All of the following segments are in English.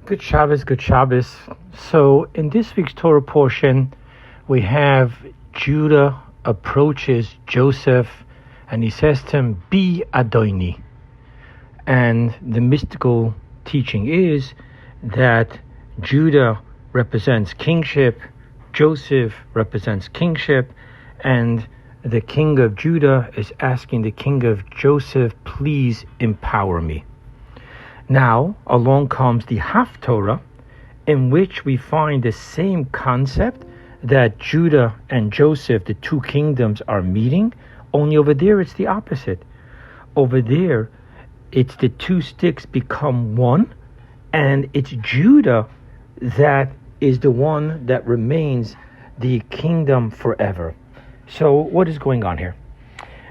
Good Shabbos, good Shabbos. So in this week's Torah portion, we have Judah approaches Joseph and he says to him, "Be Adoni." And the mystical teaching is that Judah represents kingship, Joseph represents kingship, and the king of Judah is asking the king of Joseph, "Please empower me." Now, along comes the Haftorah, in which we find the same concept that Judah and Joseph, the two kingdoms, are meeting, only over there it's the opposite. Over there, it's the two sticks become one, and it's Judah that is the one that remains the kingdom forever. So what is going on here?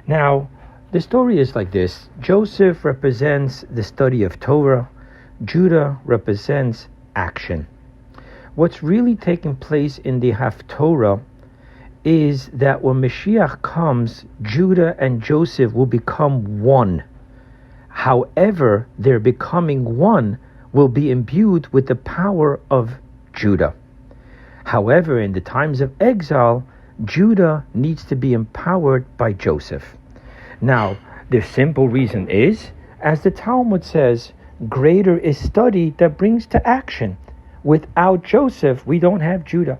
Now, the story is like this. Joseph represents the study of Torah. Judah represents action. What's really taking place in the Haftorah is that when Mashiach comes, Judah and Joseph will become one. However, their becoming one will be imbued with the power of Judah. However, in the times of exile, Judah needs to be empowered by Joseph. Now, the simple reason is, as the Talmud says, greater is study that brings to action. Without Joseph, we don't have Judah.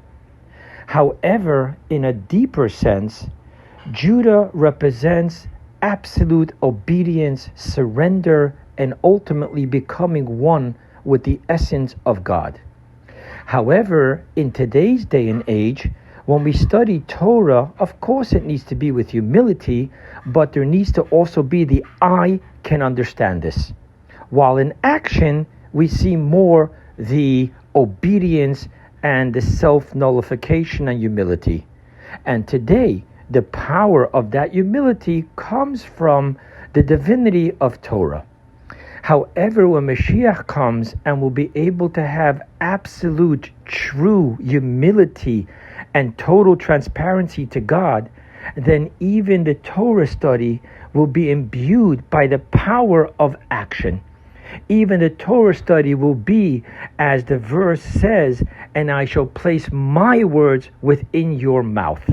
However, in a deeper sense, Judah represents absolute obedience, surrender, and ultimately becoming one with the essence of God. However, in today's day and age, when we study Torah, of course it needs to be with humility, but there needs to also be the I can understand this. While in action, we see more the obedience and the self-nullification and humility. And today, the power of that humility comes from the divinity of Torah. However, when Mashiach comes and will be able to have absolute, true humility and total transparency to God, then even the Torah study will be imbued by the power of action. Even the Torah study will be, as the verse says, "And I shall place my words within your mouth."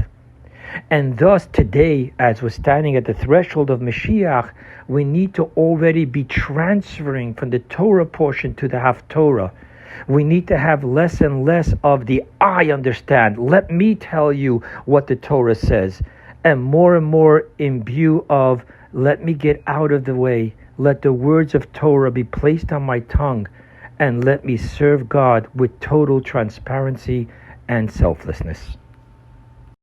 And thus today, as we're standing at the threshold of Mashiach, we need to already be transferring from the Torah portion to the Haftorah. We need to have less and less of the I understand, let me tell you what the Torah says, and more imbue of let me get out of the way, let the words of Torah be placed on my tongue, and let me serve God with total transparency and selflessness.